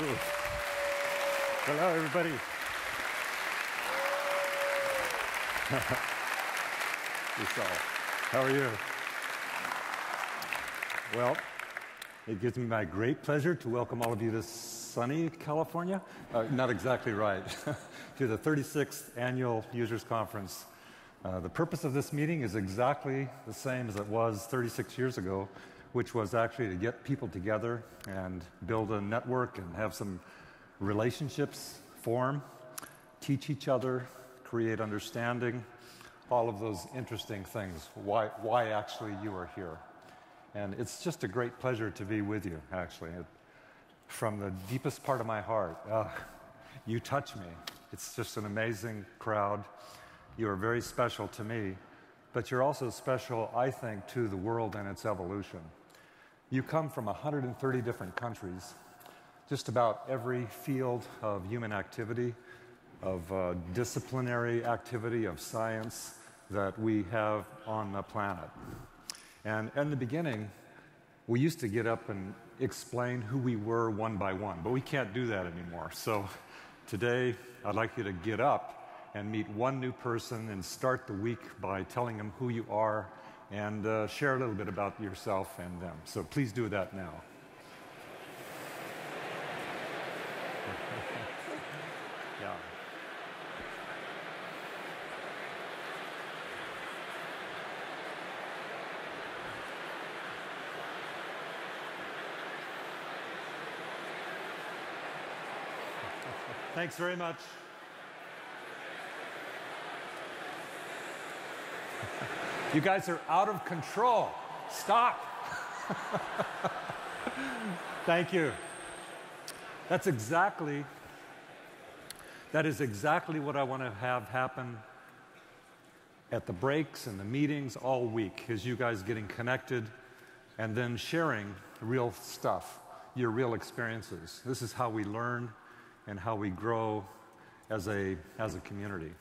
Hello, everybody. How are you? Well, it gives me my great pleasure to welcome all of you to sunny California. Not exactly right. To the 36th Annual Users Conference. The purpose of this meeting is exactly the same as it was 36 years ago, which was actually to get people together and build a network and have some relationships form, teach each other, create understanding, all of those interesting things, why actually you are here. And it's just a great pleasure to be with you, actually. From the deepest part of my heart, you touch me. It's just an amazing crowd. You are very special to me, but you're also special, I think, to the world and its evolution. You come from 130 different countries, just about every field of human activity, of disciplinary activity, of science that we have on the planet. And in the beginning, we used to get up and explain who we were one by one, but we can't do that anymore. So today, I'd like you to get up and meet one new person and start the week by telling them who you are and share a little bit about yourself and them. So please do that now. Yeah. Thanks very much. You guys are out of control. Stop. Thank you. That is exactly what I want to have happen at the breaks and the meetings all week, is you guys getting connected and then sharing real stuff, your real experiences. This is how we learn and how we grow as a community.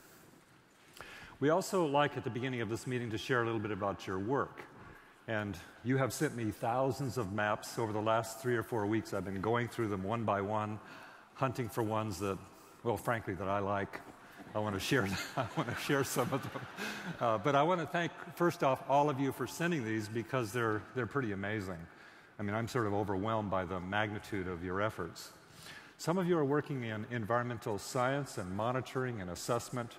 We also like at the beginning of this meeting to share a little bit about your work. And you have sent me thousands of maps over the last 3 or 4 weeks. I've been going through them one by one, hunting for ones that, well, frankly, that I like. I want to share some of them. But I want to thank, first off, all of you for sending these because they're pretty amazing. I mean, I'm sort of overwhelmed by the magnitude of your efforts. Some of you are working in environmental science and monitoring and assessment,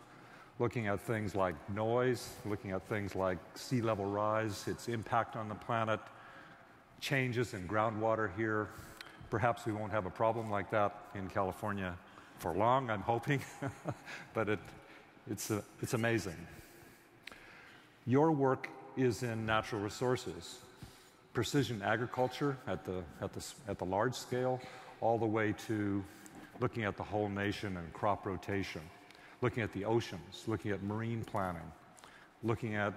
looking at things like noise, looking at things like sea level rise, its impact on the planet, changes in groundwater here. Perhaps we won't have a problem like that in California for long, I'm hoping, but it's amazing. Your work is in natural resources, precision agriculture at the large scale, all the way to looking at the whole nation and crop rotation, looking at the oceans, looking at marine planning, looking at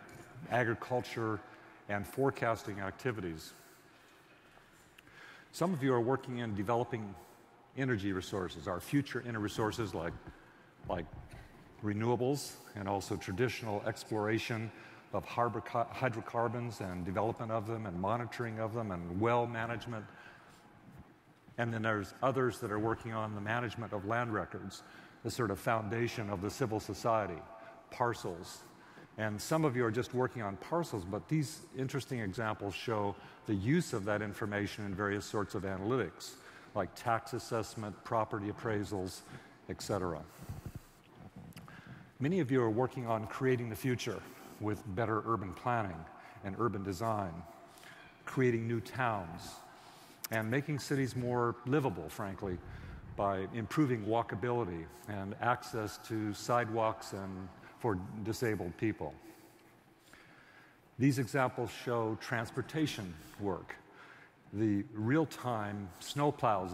agriculture and forecasting activities. Some of you are working in developing energy resources, our future energy resources like renewables and also traditional exploration of hydrocarbons and development of them and monitoring of them and well management. And then there's others that are working on the management of land records, the sort of foundation of the civil society, parcels. And some of you are just working on parcels, but these interesting examples show the use of that information in various sorts of analytics, like tax assessment, property appraisals, etc. Many of you are working on creating the future with better urban planning and urban design, creating new towns, and making cities more livable, frankly, by improving walkability and access to sidewalks and for disabled people. These examples show transportation work. The real-time snowplows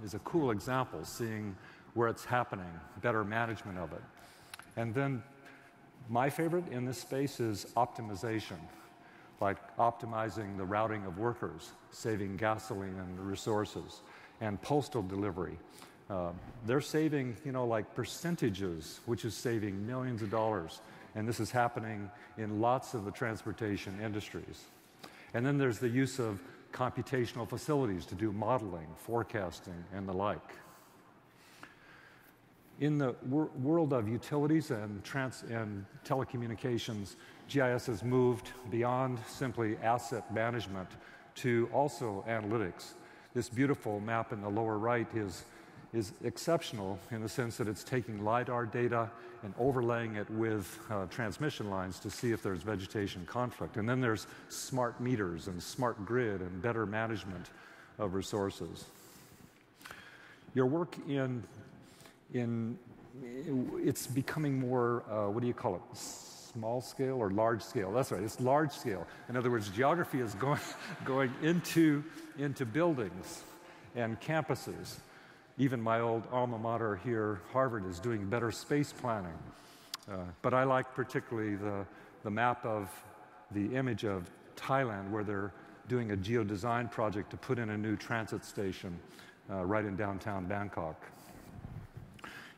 is a cool example, seeing where it's happening, better management of it. And then my favorite in this space is optimization, like optimizing the routing of workers, saving gasoline and resources, and postal delivery. They're saving, like percentages, which is saving millions of dollars. And this is happening in lots of the transportation industries. And then there's the use of computational facilities to do modeling, forecasting, and the like. In the world of utilities and telecommunications, GIS has moved beyond simply asset management to also analytics. This beautiful map in the lower right is exceptional in the sense that it's taking LiDAR data and overlaying it with transmission lines to see if there's vegetation conflict. And then there's smart meters and smart grid and better management of resources. Your work it's becoming more, what do you call it, small scale or large scale? That's right, it's large scale. In other words, geography is going into buildings and campuses. Even my old alma mater here, Harvard, is doing better space planning. But I like particularly the map of the image of Thailand, where they're doing a geodesign project to put in a new transit station right in downtown Bangkok.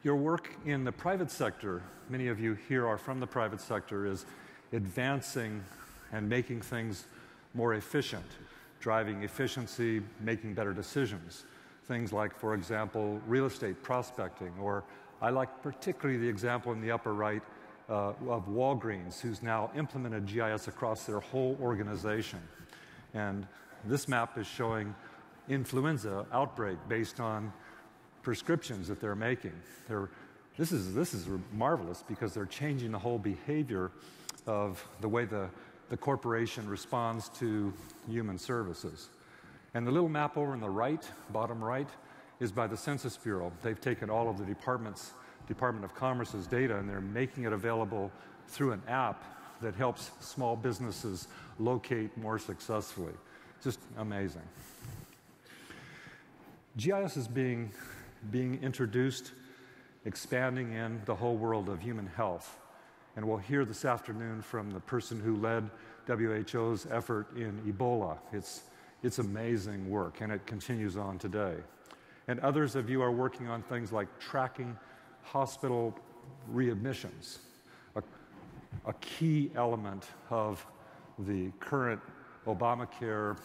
Your work in the private sector, many of you here are from the private sector, is advancing and making things more efficient, driving efficiency, making better decisions. Things like, for example, real estate prospecting, or I like particularly the example in the upper right of Walgreens, who's now implemented GIS across their whole organization. And this map is showing influenza outbreak based on prescriptions that they're making. This is marvelous because they're changing the whole behavior of the way the corporation responds to human services. And the little map over on the right, bottom right, is by the Census Bureau. They've taken all of the Department of Commerce's data and they're making it available through an app that helps small businesses locate more successfully. Just amazing. GIS is being introduced, expanding in the whole world of human health. And we'll hear this afternoon from the person who led WHO's effort in Ebola. It's amazing work, and it continues on today. And others of you are working on things like tracking hospital readmissions, a key element of the current Obamacare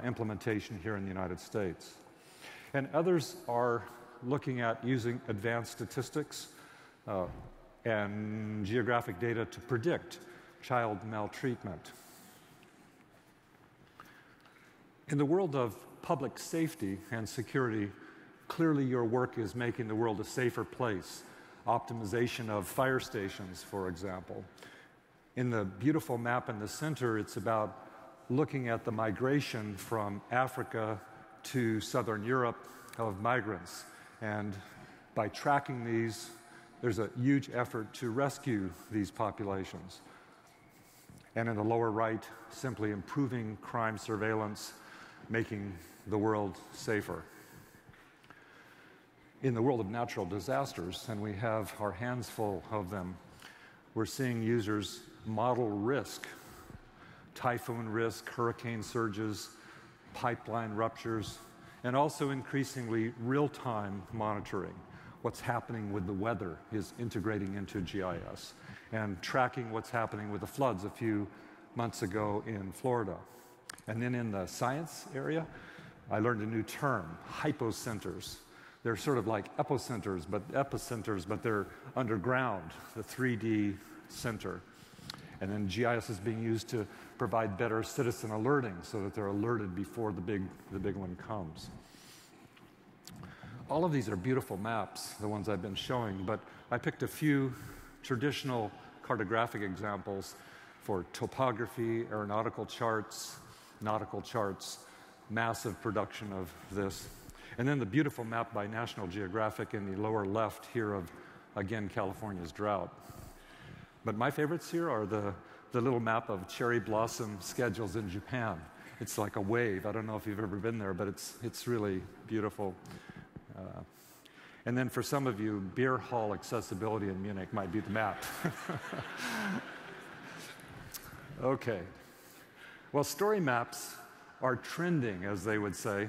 implementation here in the United States. And others are looking at using advanced statistics and geographic data to predict child maltreatment. In the world of public safety and security, clearly your work is making the world a safer place. Optimization of fire stations, for example. In the beautiful map in the center, it's about looking at the migration from Africa to Southern Europe of migrants. And by tracking these, there's a huge effort to rescue these populations. And in the lower right, simply improving crime surveillance, making the world safer. In the world of natural disasters, and we have our hands full of them, we're seeing users model risk, typhoon risk, hurricane surges, pipeline ruptures, and also increasingly real-time monitoring. What's happening with the weather is integrating into GIS, and tracking what's happening with the floods a few months ago in Florida. And then in the science area, I learned a new term, hypocenters. They're sort of like epicenters, but they're underground, the 3D center. And then GIS is being used to provide better citizen alerting so that they're alerted before the big one comes. All of these are beautiful maps, the ones I've been showing, but I picked a few traditional cartographic examples for topography, aeronautical charts, nautical charts, massive production of this. And then the beautiful map by National Geographic in the lower left here of, again, California's drought. But my favorites here are the little map of cherry blossom schedules in Japan. It's like a wave. I don't know if you've ever been there, but it's really beautiful. And then for some of you, beer hall accessibility in Munich might be the map. Okay. Well, story maps are trending, as they would say.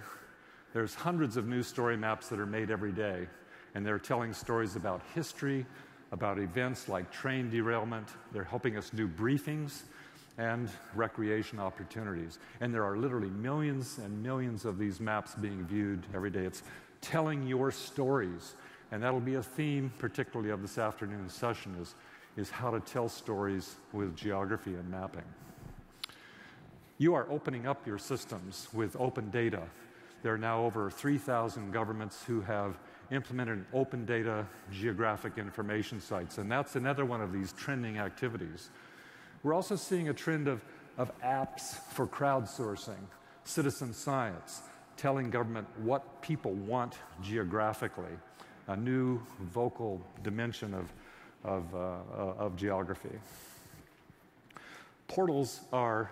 There's hundreds of new story maps that are made every day, and they're telling stories about history, about events like train derailment. They're helping us do briefings and recreation opportunities. And there are literally millions and millions of these maps being viewed every day. It's telling your stories. And that'll be a theme, particularly of this afternoon's session, is how to tell stories with geography and mapping. You are opening up your systems with open data. There are now over 3,000 governments who have implemented open data geographic information sites, and that's another one of these trending activities. We're also seeing a trend of apps for crowdsourcing, citizen science, telling government what people want geographically, a new vocal dimension of geography. Portals are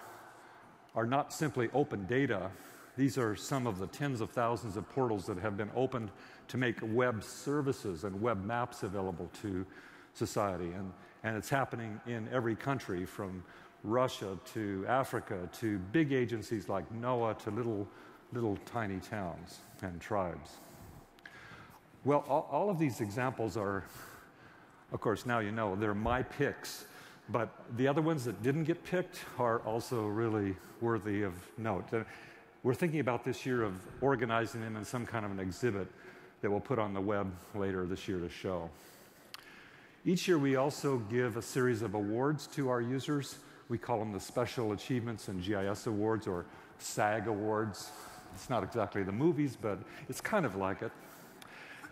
not simply open data. These are some of the tens of thousands of portals that have been opened to make web services and web maps available to society. And it's happening in every country, from Russia to Africa to big agencies like NOAA to little tiny towns and tribes. Well, all of these examples are, of course, now you know, they're my picks. But the other ones that didn't get picked are also really worthy of note. We're thinking about this year of organizing them in some kind of an exhibit that we'll put on the web later this year to show. Each year we also give a series of awards to our users. We call them the Special Achievements and GIS Awards, or SAG Awards. It's not exactly the movies, but it's kind of like it.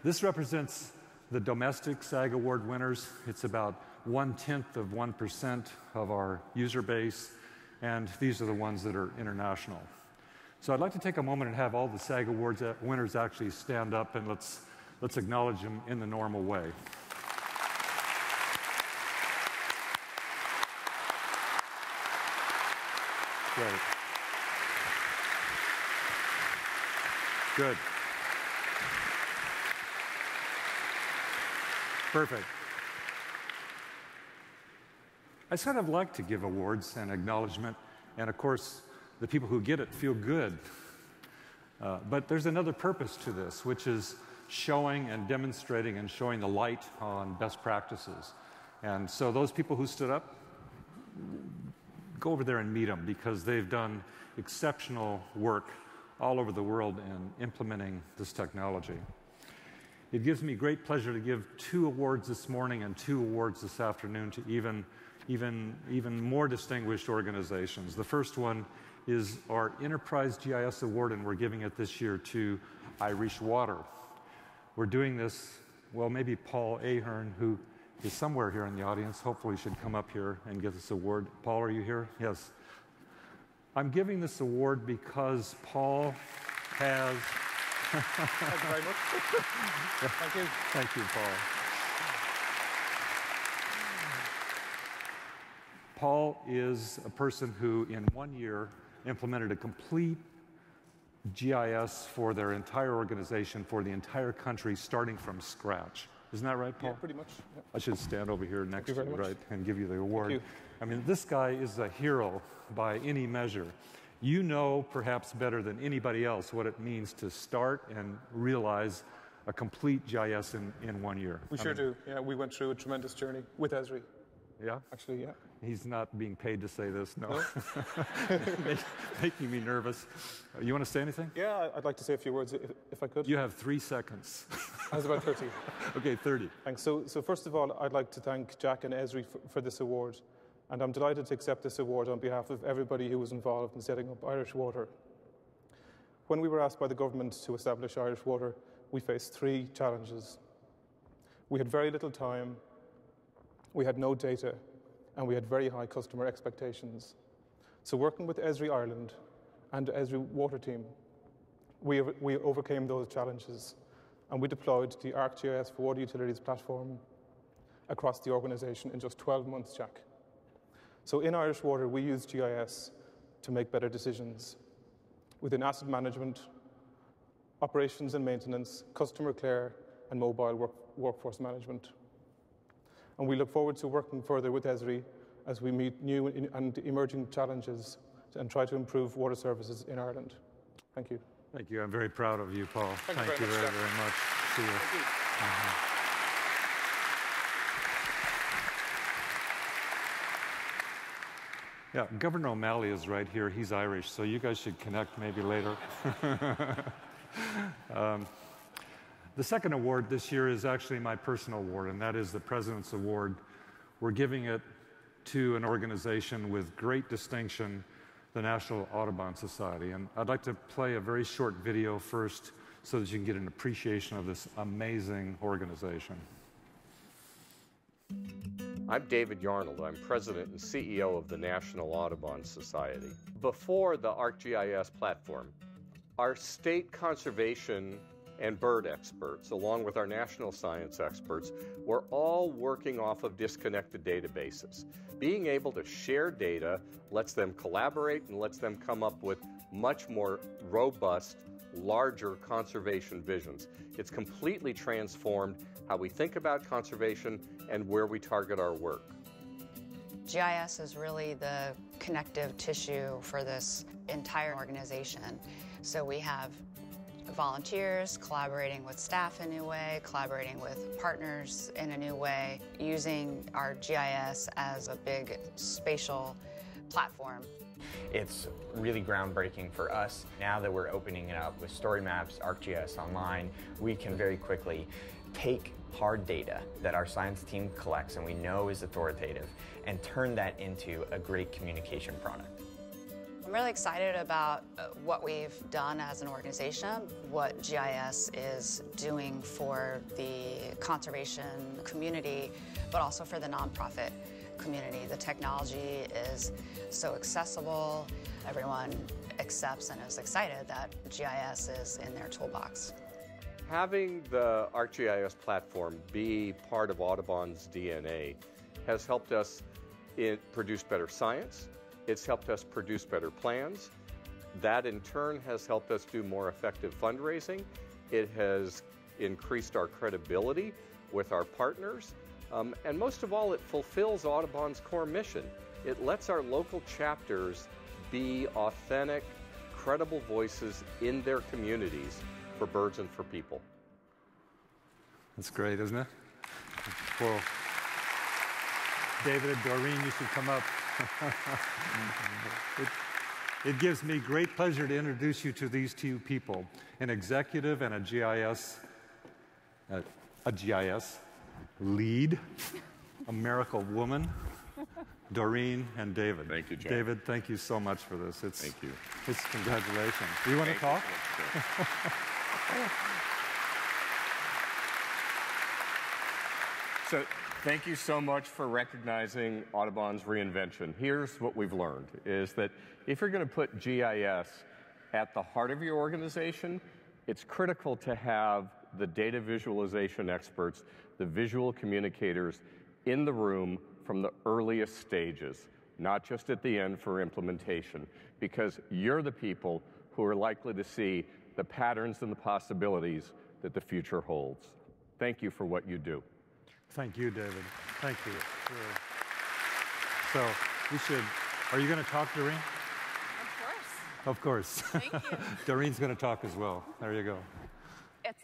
This represents the domestic SAG Award winners. It's about 0.1% of our user base, and these are the ones that are international. So I'd like to take a moment and have all the SAG Awards winners actually stand up, and let's acknowledge them in the normal way. Great. Good. Perfect. I sort of like to give awards and acknowledgement, and of course, the people who get it feel good. But there's another purpose to this, which is showing and demonstrating and showing the light on best practices. And so those people who stood up, go over there and meet them, because they've done exceptional work all over the world in implementing this technology. It gives me great pleasure to give 2 awards this morning and 2 awards this afternoon to even more distinguished organizations. The first one is our Enterprise GIS Award, and we're giving it this year to Irish Water. We're doing this, well, maybe Paul Ahern, who is somewhere here in the audience, hopefully should come up here and get this award. Paul, are you here? Yes. I'm giving this award because Paul has... Thank you very much. Thank you. Thank you, Paul. Paul is a person who, in 1 year, implemented a complete GIS for their entire organization, for the entire country, starting from scratch. Isn't that right, Paul? Yeah, pretty much. Yeah. I should stand over here next to you, right, and give you the award. Thank you. I mean, this guy is a hero by any measure. You know, perhaps better than anybody else, what it means to start and realize a complete GIS in 1 year. We sure do. Yeah, we went through a tremendous journey with Esri. Yeah? Actually, yeah. He's not being paid to say this, no. Making me nervous. You want to say anything? Yeah, I'd like to say a few words, if I could. You have 3 seconds. I was about 30. Okay, 30. Thanks. So first of all, I'd like to thank Jack and Esri for this award. And I'm delighted to accept this award on behalf of everybody who was involved in setting up Irish Water. When we were asked by the government to establish Irish Water, we faced 3 challenges. We had very little time, we had no data, and we had very high customer expectations. So working with Esri Ireland and the Esri Water team, we overcame those challenges, and we deployed the ArcGIS for Water Utilities platform across the organization in just 12 months, Jack. So in Irish Water, we use GIS to make better decisions within asset management, operations and maintenance, customer care, and mobile workforce management. And we look forward to working further with Esri as we meet new and emerging challenges and try to improve water services in Ireland. Thank you. Thank you. I'm very proud of you, Paul. Thank you very much. See you. Thank you. Yeah, Governor O'Malley is right here. He's Irish, so you guys should connect maybe later. The second award this year is actually my personal award, and that is the President's Award. We're giving it to an organization with great distinction, the National Audubon Society. And I'd like to play a very short video first so that you can get an appreciation of this amazing organization. I'm David Yarnold. I'm President and CEO of the National Audubon Society. Before the ArcGIS platform, our state conservation and bird experts, along with our national science experts, were all working off of disconnected databases. Being able to share data lets them collaborate and lets them come up with much more robust, larger conservation visions. It's completely transformed how we think about conservation and where we target our work. GIS is really the connective tissue for this entire organization. So we have volunteers collaborating with staff in a new way, collaborating with partners in a new way, using our GIS as a big spatial platform. It's really groundbreaking for us. Now that we're opening it up with story maps, ArcGIS Online, we can very quickly take hard data that our science team collects and we know is authoritative and turn that into a great communication product. I'm really excited about what we've done as an organization, what GIS is doing for the conservation community, but also for the nonprofit community. The technology is so accessible. Everyone accepts and is excited that GIS is in their toolbox. Having the ArcGIS platform be part of Audubon's DNA has helped us produce better science. It's helped us produce better plans. That in turn has helped us do more effective fundraising. It has increased our credibility with our partners. And most of all, it fulfills Audubon's core mission. It lets our local chapters be authentic, credible voices in their communities for birds and for people. That's great, isn't it? Well, David and Doreen, you should come up. It gives me great pleasure to introduce you to these two people, an executive and a GIS lead, a miracle woman, Doreen and David. Thank you, Jack. David, thank you so much for this. Thank you. It's congratulations. Do you want to talk? So thank you so much for recognizing Audubon's reinvention. Here's what we've learned, is that if you're going to put GIS at the heart of your organization, it's critical to have the data visualization experts, the visual communicators in the room from the earliest stages, not just at the end for implementation, because you're the people who are likely to see the patterns and the possibilities that the future holds. Thank you for what you do. Thank you, David. Thank you. So we should, are you going to talk, Doreen? Of course. Of course. Thank you. Doreen's going to talk as well. There you go.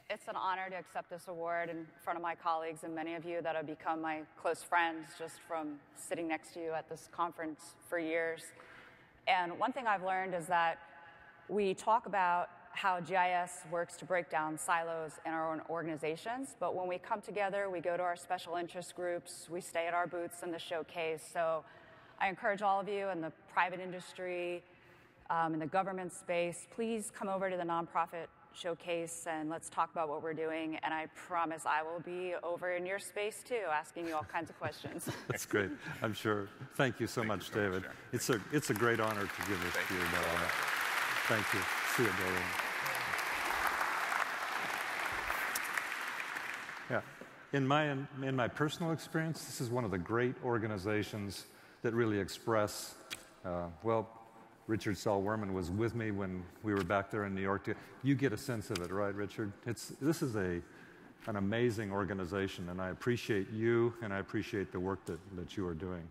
It's an honor to accept this award in front of my colleagues and many of you that have become my close friends just from sitting next to you at this conference for years. And one thing I've learned is that we talk about how GIS works to break down silos in our own organizations, but when we come together, we go to our special interest groups, we stay at our booths in the showcase. So I encourage all of you in the private industry, in the government space, please come over to the nonprofit showcase and let's talk about what we're doing. And I promise I will be over in your space too, asking you all kinds of questions. That's great, I'm sure. Thank you so much, David. It's a great honor to give this to you, Doreen. Thank you. See you, Doreen. Yeah, in my personal experience, this is one of the great organizations that really express, well, Richard Saul-Werman was with me when we were back there in New York. You get a sense of it, right, Richard? This is an amazing organization, and I appreciate you, and I appreciate the work that you are doing.